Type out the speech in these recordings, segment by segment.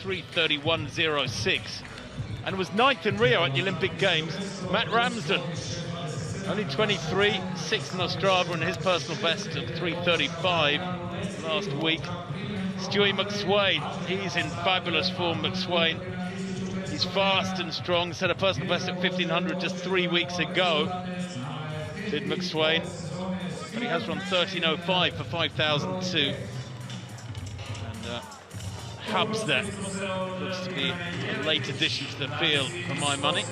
3:31.06, and was 9th in Rio at the Olympic Games. Matt Ramsden, only 23, 6th in Ostrava, and his personal best of 3:35 last week. Stewie McSweyn, he's in fabulous form. McSweyn, he's fast and strong, set a personal best at 1500 just 3 weeks ago, did McSweyn, but he has run 13:05 for 5002. And Hubs there looks to be a late addition to the field for my money.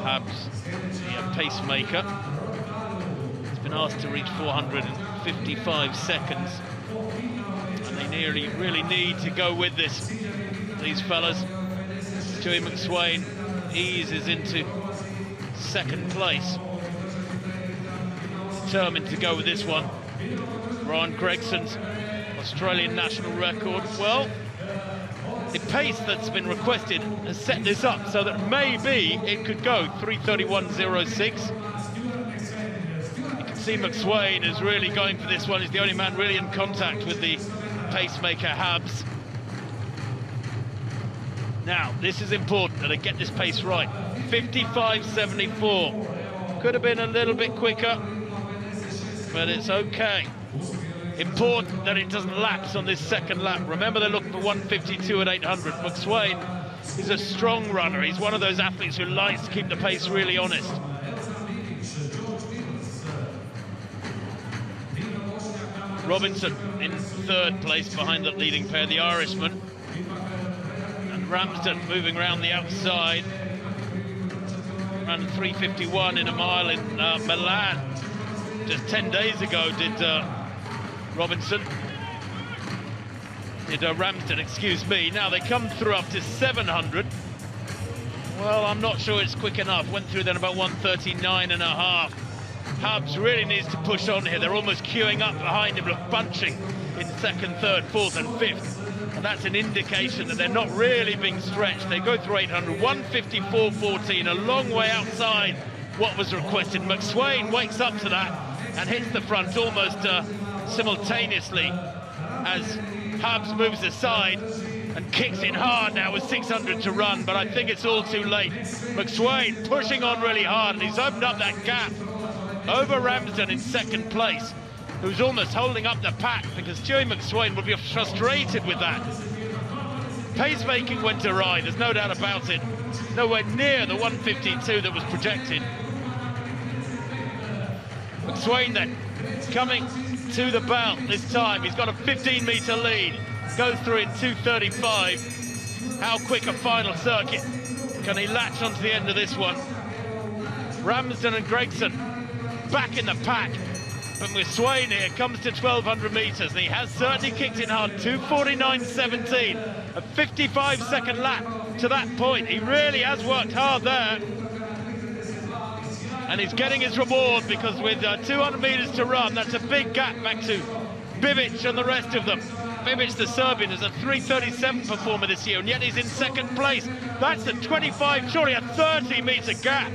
Hubs, the pacemaker, has been asked to reach 455 seconds, and they really need to go with this, these fellas. Stewie McSweyn eases into 2nd place, determined to go with this one. Ryan Gregson's Australian national record, well, the pace that's been requested has set this up so that maybe it could go 3:31.06. You can see McSweyn is really going for this one. He's the only man really in contact with the pacemaker Habs. Now, this is important that they get this pace right. 55.74. Could have been a little bit quicker, but it's okay. Important that it doesn't lapse on this 2nd lap. Remember, they're looking for 1:52 at 800. McSweyn is a strong runner. He's one of those athletes who likes to keep the pace really honest. Robinson in 3rd place behind the leading pair, the Irishman. And Ramsden moving around the outside. Ran 3:51 in a mile in Milan. Just 10 days ago did Robinson. Did Ramsden, excuse me. Now they come through up to 700. Well, I'm not sure it's quick enough. Went through then about 1:39.5. Hubs really needs to push on here. They're almost queuing up behind him, look, bunching in 2nd, 3rd, 4th and 5th. And that's an indication that they're not really being stretched. They go through 800, 1:54.14, a long way outside what was requested. McSweyn wakes up to that and hits the front almost simultaneously as Hubs moves aside and kicks in hard now with 600 to run, but I think it's all too late. McSweyn pushing on really hard, and he's opened up that gap over Ramsden in 2nd place, who's almost holding up the pack, because Stewie McSweyn would be frustrated with that. Pacemaking went awry, there's no doubt about it. Nowhere near the 1:52 that was projected. McSweyn then coming to the belt this time. He's got a 15-meter lead, goes through in 2:35. How quick a final circuit can he latch onto the end of this one? Ramsden and Gregson back in the pack, but McSweyn here comes to 1,200 meters, and he has certainly kicked in hard. 2:49.17, a 55-second lap to that point. He really has worked hard there, and he's getting his reward, because with 200 meters to run, that's a big gap back to Bibic and the rest of them. Bibic, the Serbian, is a 3:37 performer this year, and yet he's in 2nd place. That's a 25, surely a 30-meter gap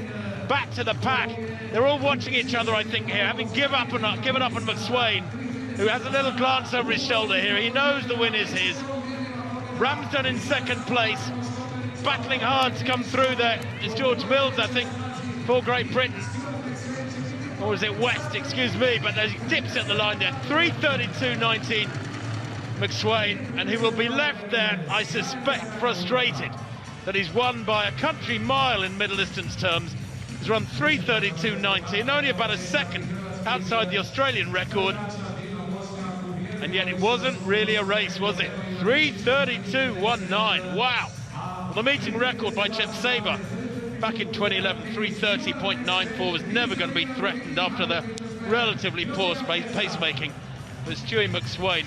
back to the pack. They're all watching each other, I think, here, having given up on McSweyn, who has a little glance over his shoulder here. He knows the win is his. Ramsden in 2nd place, battling hard to come through there is George Mills, I think, for Great Britain. Or is it West, excuse me, but he dips at the line there. 3:32.19 McSweyn, and he will be left there, I suspect, frustrated that he's won by a country mile in middle distance terms. He's run 3:32.19, only about a second outside the Australian record. And yet it wasn't really a race, was it? 3:32.19, wow. Well, the meeting record by Chet Saber back in 2011, 3:30.94, was never going to be threatened after the relatively poor pacemaking. But Stewie McSweyn,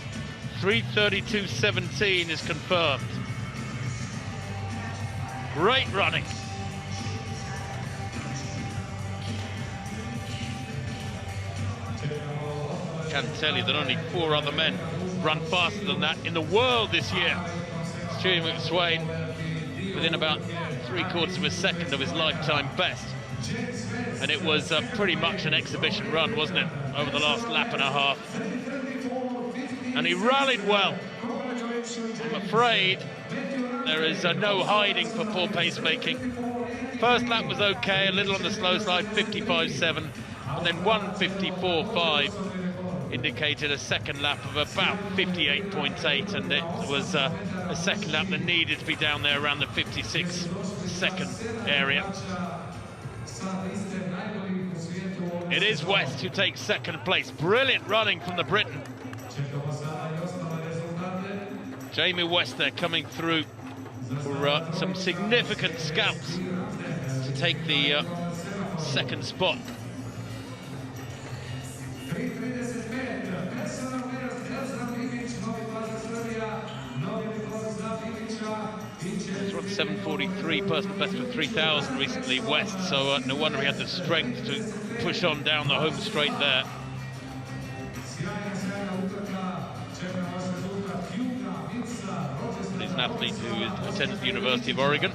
3:32.17 is confirmed. Great running. I can tell you that only 4 other men run faster than that in the world this year. Stewie McSweyn within about 3/4 of a second of his lifetime best. And it was pretty much an exhibition run, wasn't it? over the last lap and a half. And he rallied well. I'm afraid there is no hiding for poor pacemaking. First lap was okay, a little on the slow side, 55.7, and then 154.5 indicated a second lap of about 58.8, and it was a second lap that needed to be down there around the 56-second area. It is West who takes second place. Brilliant running from the Briton. Jamie West there coming through for some significant scalps to take the second spot. He's run 7:43, personal best for 3,000 recently, West, so no wonder he had the strength to push on down the home straight there. He's an athlete who attended the University of Oregon.